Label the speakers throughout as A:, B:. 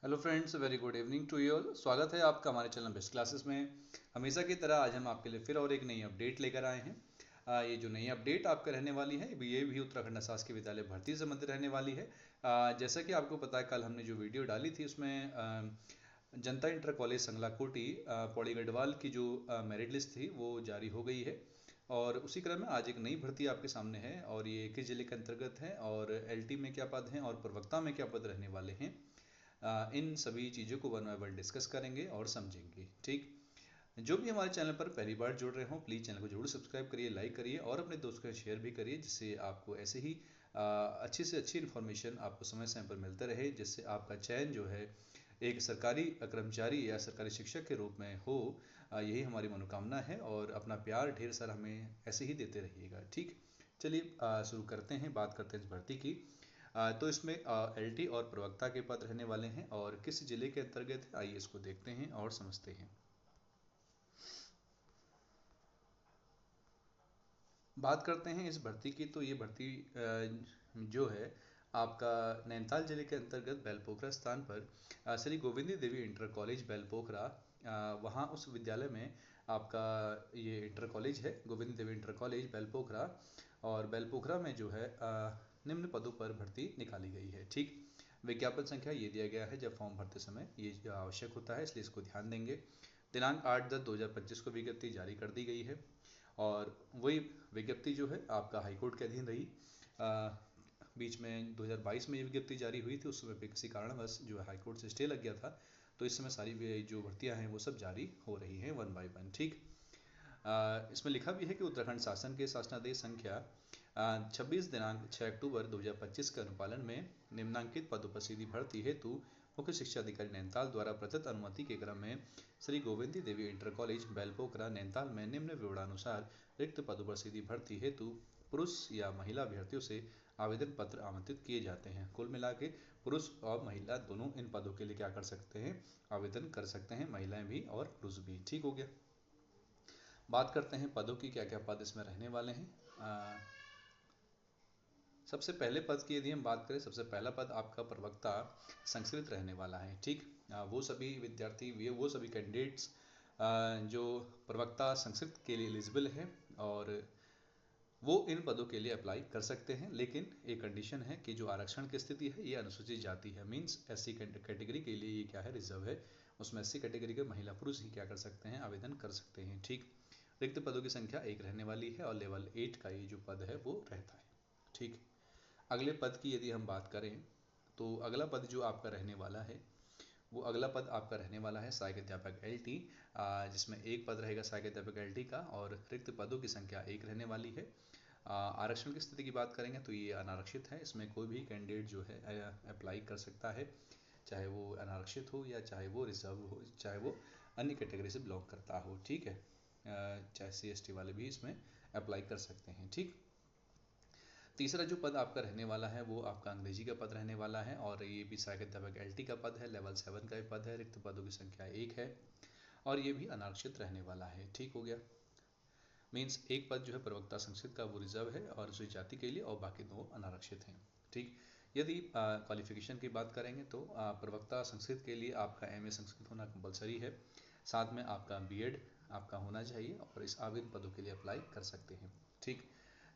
A: Hello friends, very good evening to you all. स्वागत है आपका हमारे चैनल बेस्ट क्लासेस में। हमेशा की तरह आज हम आपके लिए फिर और एक नई अपडेट लेकर आए हैं। ये जो नई अपडेट आपका रहने वाली है ये भी उत्तराखंड शासकीय विद्यालय भर्ती से संबंधित रहने वाली है। जैसा कि आपको पता है, कल हमने जो वीडियो डाली थी उसमें जनता इंटर कॉलेज संगला कोटी पौड़ी गढ़वाल की जो मेरिट लिस्ट थी वो जारी हो गई है। और उसी क्रम में आज एक नई भर्ती आपके सामने है और ये किस जिले के अंतर्गत है और एलटी में क्या पद हैं और प्रवक्ता में क्या पद रहने वाले हैं। इन सभी चीज़ों को वन बाय वन डिस्कस करेंगे और समझेंगे। ठीक, जो भी हमारे चैनल पर पहली बार जुड़ रहे हो प्लीज़ चैनल को जरूर सब्सक्राइब करिए, लाइक करिए और अपने दोस्तों के शेयर भी करिए, जिससे आपको ऐसे ही अच्छी से अच्छी इन्फॉर्मेशन आपको समय समय पर मिलते रहे, जिससे आपका चयन जो है एक सरकारी कर्मचारी या सरकारी शिक्षक के रूप में हो। यही हमारी मनोकामना है और अपना प्यार ढेर सारा हमें ऐसे ही देते रहिएगा। ठीक, चलिए शुरू करते हैं, बात करते हैं इस भर्ती की। तो इसमें एलटी और प्रवक्ता के पद रहने वाले हैं और किस जिले के अंतर्गत है, आइए इसको देखते हैं और समझते हैं। बात करते हैं इस भर्ती की, तो ये भर्ती जो है आपका नैनीताल जिले के अंतर्गत बेलपोखरा स्थान पर श्री गोविंदी देवी इंटर कॉलेज बेलपोखरा, वहाँ उस विद्यालय में आपका ये इंटर कॉलेज है, गोविंद देवी इंटर कॉलेज बेलपोखरा। और बेलपोखरा में जो है निम्न पदों पर भर्ती निकाली गई है। ठीक, विज्ञापन संख्या ये दिया गया है जब फॉर्म भरते समय ये आवश्यक होता है, इसलिए इसको ध्यान देंगे। दिनांक 8/10/2025 को विज्ञप्ति जारी कर दी गई है और वही विज्ञप्ति जो है आपका हाईकोर्ट के अधीन रही। बीच में 2022 में ये विज्ञप्ति जारी हुई थी, उस समय पे किसी कारणवश जो है हाईकोर्ट से स्टे लग गया था। तो इस समय सारी जो भर्तियां हैं वो सब जारी हो रही हैं वन बाय वन। ठीक, इसमें लिखा भी है कि उत्तराखंड शासन के शासनादेश संख्या 26 दिनांक 6 अक्टूबर 2025 के अनुपालन में निम्नांकित पदों पर सीधी भर्ती हेतु मुख्य शिक्षा अधिकारी नैनीताल द्वारा प्रदत्त अनुमति के क्रम में श्री गोविंदी देवी इंटर कॉलेज बेलपोखरा नैनीताल में निम्न विवरणानुसार रिक्त पदों पर सीधी भर्ती हेतु पुरुष या महिला अभ्यर्थियों से आवेदन पत्र आमंत्रित किए जाते हैं। कुल मिला के पुरुष और महिला दोनों इन पदों के लिए क्या कर सकते हैं, आवेदन कर सकते हैं, महिलाएं भी और पुरुष भी। ठीक हो गया। बात करते हैं पदों की, क्या क्या पद इसमें रहने वाले हैं। सबसे पहले पद की यदि हम बात करें, सबसे पहला पद आपका प्रवक्ता संस्कृत रहने वाला है। ठीक, वो सभी विद्यार्थी, वो सभी कैंडिडेट्स जो प्रवक्ता संस्कृत के लिए एलिजिबल हैं और वो इन पदों के लिए अप्लाई कर सकते हैं, लेकिन एक कंडीशन है कि जो आरक्षण की स्थिति है ये अनुसूचित जाति है, मीन्स एससी कैटेगरी के लिए ये क्या है, रिजर्व है। उसमें एससी कैटेगरी के महिला पुरुष ही क्या कर सकते हैं, आवेदन कर सकते हैं। ठीक, रिक्त पदों की संख्या 1 रहने वाली है और लेवल 8 का ये जो पद है वो रहता है। ठीक, अगले पद की यदि हम बात करें तो अगला पद जो आपका रहने वाला है वो अगला पद आपका रहने वाला है सहायक अध्यापक एलटी, जिसमें एक पद रहेगा सहायक अध्यापक एलटी का और रिक्त पदों की संख्या 1 रहने वाली है। आरक्षण की स्थिति की बात करेंगे तो ये अनारक्षित है, इसमें कोई भी कैंडिडेट जो है अप्लाई कर सकता है, चाहे वो अनारक्षित हो या चाहे वो रिजर्व हो, चाहे वो अन्य कैटेगरी से बिलोंग करता हो। ठीक है, चाहे CST वाले भी इसमें अप्लाई कर सकते हैं। ठीक, तीसरा जो पद आपका रहने वाला है वो आपका अंग्रेजी का पद रहने वाला है और ये भी सहायक अध्यापक एलटी का पद है, लेवल 7 का पद है, रिक्त पदों की संख्या 1 है और ये भी अनारक्षित रहने वाला है। ठीक हो गया, मीन्स एक पद जो है प्रवक्ता संस्कृत का वो रिजर्व है और अनुसूचित जाति के लिए और बाकी दो अनारक्षित हैं। ठीक, यदि क्वालिफिकेशन की बात करेंगे तो प्रवक्ता संस्कृत के लिए आपका MA संस्कृत होना कंपलसरी है, साथ में आपका बीएड आपका होना चाहिए और इस आवेदन पदों के लिए अप्लाई कर सकते हैं। ठीक,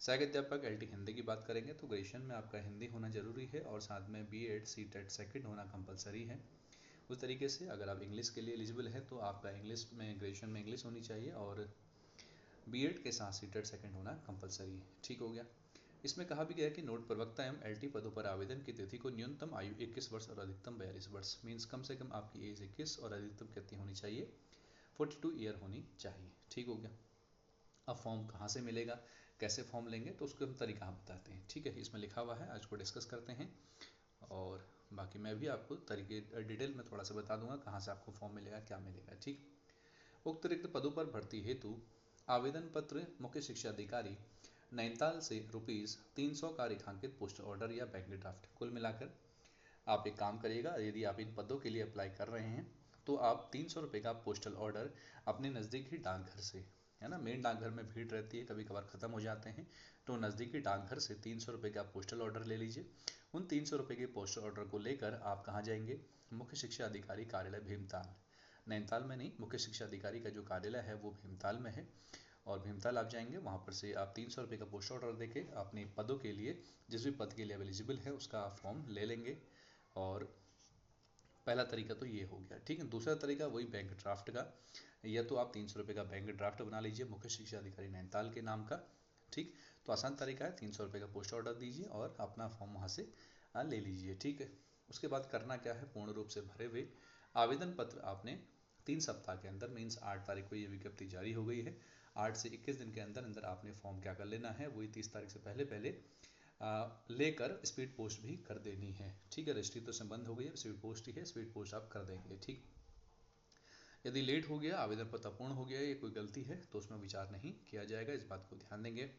A: सहायक अध्यापक एलटी हिंदी की बात करेंगे तो ग्रेजुएशन में आपका हिंदी होना जरूरी है और साथ में बीएड सीटेट सेकंड होना कंपलसरी है। उस तरीके से अगर आप इंग्लिश के लिए एलिजिबल है तो आपका इंग्लिश में ग्रेजुएशन में इंग्लिश होनी चाहिए और बीएड के साथ सीटेट सेकंड होना कंपलसरी है। ठीक हो गया। इसमें कहा भी गया है कि नोट प्रवक्ता एवं एलटी पदों पर आवेदन की तिथि को न्यूनतम आयु 21 वर्ष और अधिकतम 42 वर्ष, मीन्स कम से कम आपकी एज 21 और अधिकतम कितनी होनी चाहिए, 42 ईयर होनी चाहिए। ठीक हो गया। अब फॉर्म कहाँ से मिलेगा, कैसे फॉर्म लेंगे, तो उसको हम तरीका बताते हैं। ठीक है, इसमें लिखा हुआ है, आज को डिस्कस करते हैं और बाकी मैं भी आपको तरीके डिटेल में थोड़ा सा बता दूंगा कहाँ से आपको फॉर्म मिलेगा, क्या मिलेगा। ठीक, उक्त रिक्त पदों पर भर्ती हेतु आवेदन पत्र मुख्य शिक्षा अधिकारी नैनीताल से ₹300 का रेखांकित पोस्ट ऑर्डर या बैंक ड्राफ्ट। कुल मिलाकर आप एक काम करिएगा, यदि आप इन पदों के लिए अप्लाई कर रहे हैं तो आप ₹300 का पोस्टल ऑर्डर अपने नज़दीकी डाकघर से है ना। मेन डाकघर में भीड़ रहती है, कभी कभार ख़त्म हो जाते हैं, तो नज़दीकी डाकघर से 300 रुपये का पोस्टल ऑर्डर ले लीजिए। उन 300 रुपये के पोस्टल ऑर्डर को लेकर आप कहाँ जाएंगे? मुख्य शिक्षा अधिकारी कार्यालय भीमताल, नैनीताल में नहीं, मुख्य शिक्षा अधिकारी का जो कार्यालय है वो भीमताल में है। और भीमताल आप जाएंगे, वहाँ पर से आप 300 रुपये का पोस्टल ऑर्डर देके अपने पदों के लिए, जिस भी पद के लिए एलिजिबल है उसका आप फॉर्म ले लेंगे। और पहला तरीका तो ये हो गया, ठीक है। दूसरा तरीका वही बैंक ड्राफ्ट का, या तो आप 300 रुपये का बैंक ड्राफ्ट बना लीजिए मुख्य शिक्षा अधिकारी नैनीताल के नाम का, ठीक। तो आसान तरीका है, 300 रुपये का पोस्ट ऑर्डर दीजिए और अपना फॉर्म वहाँ से ले लीजिए, ठीक है। उसके बाद करना क्या है, पूर्ण रूप से भरे हुए आवेदन पत्र आपने 3 सप्ताह के अंदर, मीन्स 8 तारीख को ये विज्ञप्ति जारी हो गई है, 8 से 21 दिन के अंदर अंदर आपने फॉर्म क्या कर लेना है, वही 30 तारीख से पहले पहले लेकर स्पीड पोस्ट भी कर देनी है, ठीक है। रजिस्ट्री तो से बंद हो गई है, स्पीड पोस्ट ही है, स्पीड पोस्ट आप कर देंगे, ठीक। यदि लेट हो गया, आवेदन पत्र पूर्ण हो गया या कोई गलती है तो उसमें विचार नहीं किया जाएगा, इस बात को ध्यान देंगे।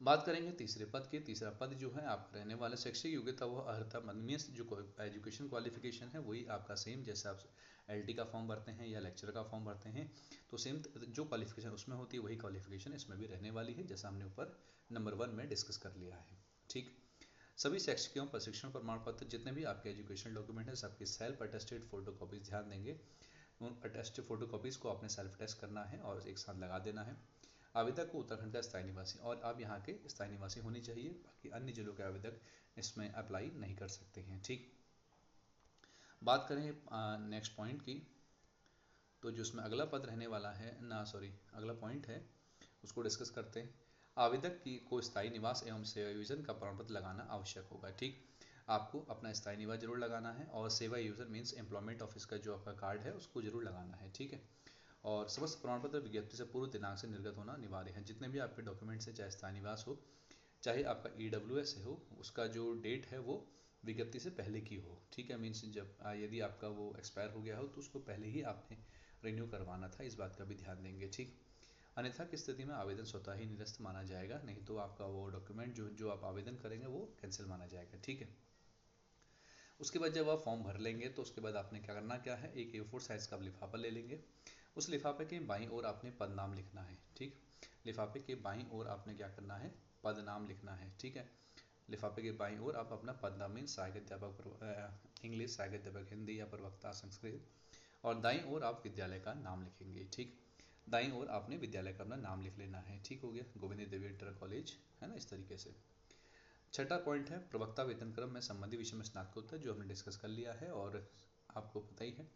A: बात करेंगे तीसरे पद की। तीसरा पद जो है आपका रहने वाला शैक्षिक योग्यता व अर्हता में जो एजुकेशन क्वालिफिकेशन है वही आपका सेम, जैसे आप एलटी का फॉर्म भरते हैं या लेक्चर का फॉर्म भरते हैं तो सेम जो क्वालिफिकेशन उसमें होती है वही क्वालिफिकेशन इसमें भी रहने वाली है, जैसा हमने ऊपर नंबर 1 में डिस्कस कर लिया है, ठीक। सभी शैक्षिक एवं प्रशिक्षण प्रमाण पत्र जितने भी आपके एजुकेशन डॉक्यूमेंट है सबकी सेल्फ अटेस्टेड फोटो कॉपीज, ध्यान देंगे उन अटेस्टेड फोटो कॉपीज को आपने सेल्फ टेस्ट करना है और एक साथ लगा देना है। आवेदक को उत्तराखंड का स्थायी निवासी, और आप यहाँ के स्थायी निवासी होनी चाहिए, बाकी अन्य जिलों के आवेदक इसमें अप्लाई नहीं कर सकते हैं, ठीक। बात करें नेक्स्ट पॉइंट की, तो जो इसमें अगला पद रहने वाला है ना, सॉरी अगला पॉइंट है उसको डिस्कस करते हैं। आवेदक की को स्थायी निवास एवं सेवायोजन का प्रमाण पत्र लगाना आवश्यक होगा, ठीक। आपको अपना स्थायी निवास जरूर लगाना है और सेवा योजन मीन्स एम्प्लॉयमेंट ऑफिस का जो आपका कार्ड है उसको जरूर लगाना है, ठीक है। और समस्त प्रमाण पत्र विज्ञप्ति से पूर्व दिनांक से निर्गत होना अनिवार्य है। जितने भी आपके डॉक्यूमेंट्स हैं, चाहे स्थायी निवास हो चाहे आपका EWS हो, उसका जो डेट है वो विज्ञप्ति से पहले की हो, ठीक है। मीन्स जब यदि आपका वो एक्सपायर हो गया हो तो उसको पहले ही आपने रिन्यू करवाना था, इस बात का भी ध्यान देंगे, ठीक। अन्यथा की स्थिति में आवेदन स्वतः ही निरस्त माना जाएगा, नहीं तो आपका वो डॉक्यूमेंट जो आप आवेदन करेंगे वो कैंसिल माना जाएगा, ठीक है। उसके बाद जब आप फॉर्म भर लेंगे तो उसके बाद आपने क्या करना क्या है, एक A4 साइज का लिफाफा ले लेंगे। उस लिफाफे के बाईं ओर आपने पद नाम लिखना है, ठीक। लिफाफे के बाईं ओर आपने क्या करना है, पद नाम लिखना है, ठीक है। लिफाफे के बाईं ओर आप अपना पद नाम मीन सहायक अध्यापक इंग्लिश, सहायक अध्यापक हिंदी या प्रवक्ता संस्कृत, और दाईं ओर आप विद्यालय का नाम लिखेंगे, ठीक। दाईं ओर आपने विद्यालय का अपना नाम लिख लेना है, ठीक हो गया। गोविंद देवी इंटर कॉलेज, है ना, इस तरीके से। छठा पॉइंट है प्रवक्ता वेतन क्रम में संबंधी विषय में स्नातकोत्तर, जो हमने डिस्कस कर लिया है और आपको पता ही है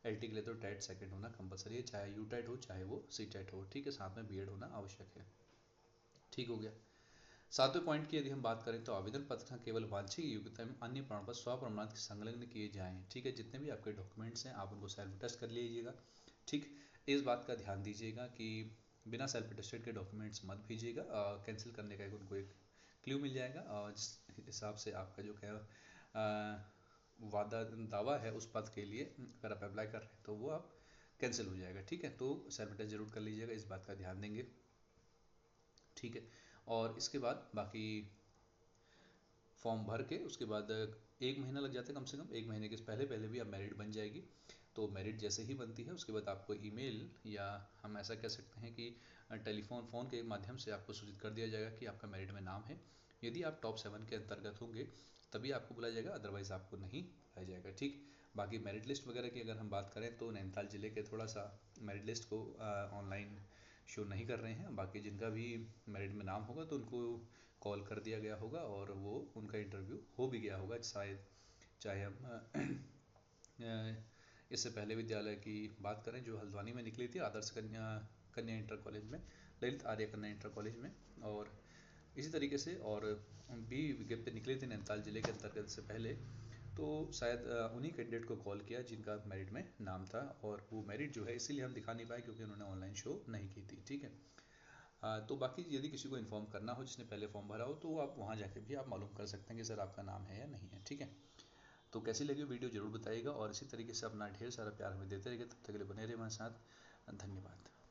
A: एलटी के लिए तो टेट सेकंड होना कंपलसरी है, चाहे यू टेट हो चाहे वो सी टेट हो, ठीक है। साथ में बीएड होना आवश्यक है, ठीक हो गया। सातवें पॉइंट की यदि हम बात करें तो आवेदन पत्र केवल वांछित योग्यता में अन्य प्रमाण पत्र स्वप्रमाणित संलग्न किए जाएं, ठीक है। जितने भी आपके डॉक्यूमेंट्स हैं आप उनको सेल्फ टेस्ट कर लीजिएगा, ठीक। इस बात का ध्यान दीजिएगा कि बिना सेल्फ टेस्टेड के डॉक्यूमेंट्स मत भेजिएगा, कैंसिल करने का उनको एक क्ल्यू मिल जाएगा, और जिस हिसाब से आपका जो क्या वादा दावा है उस पद के लिए अगर आप अप्लाई कर रहे हैं तो वो आप कैंसिल हो जाएगा, ठीक है। तो सेल्फ टेस्ट जरूर कर लीजिएगा, इस बात का ध्यान देंगे, ठीक है। और इसके बाद बाकी फॉर्म भर के उसके बाद 1 महीना लग जाता है कम से कम, 1 महीने के पहले पहले भी अब मेरिट बन जाएगी। तो मेरिट जैसे ही बनती है उसके बाद आपको ईमेल या हम ऐसा कह सकते हैं कि फ़ोन के माध्यम से आपको सूचित कर दिया जाएगा कि आपका मेरिट में नाम है। यदि आप टॉप 7 के अंतर्गत होंगे तभी आपको बुलाया जाएगा, अदरवाइज़ आपको नहीं बुलाया जाएगा, ठीक। बाकी मेरिट लिस्ट वगैरह की अगर हम बात करें तो नैनीताल ज़िले के थोड़ा सा मेरिट लिस्ट को ऑनलाइन शो नहीं कर रहे हैं, बाकी जिनका भी मेरिट में नाम होगा तो उनको कॉल कर दिया गया होगा और वो उनका इंटरव्यू हो भी गया होगा शायद। चाहे हम इससे पहले विद्यालय की बात करें जो हल्द्वानी में निकली थी, आदर्श कन्या इंटर कॉलेज में, ललित आर्य कन्या इंटर कॉलेज में, और इसी तरीके से और भी विज्ञप्ति निकली थी नैनीताल जिले के अंतर्गत से पहले, तो शायद उन्हीं कैंडिडेट को कॉल किया जिनका मेरिट में नाम था, और वो मेरिट जो है इसीलिए हम दिखा नहीं पाए क्योंकि उन्होंने ऑनलाइन शो नहीं की थी, ठीक है। तो बाकी यदि किसी को इन्फॉर्म करना हो जिसने पहले फॉर्म भरा हो तो आप वहाँ जाके भी आप मालूम कर सकते हैं कि सर आपका नाम है या नहीं है, ठीक है। तो कैसी लगी वीडियो जरूर बताइएगा और इसी तरीके से अपना ढेर सारा प्यार हमें देते रहिए, तब तक के लिए बने रहिए हमारे साथ, धन्यवाद।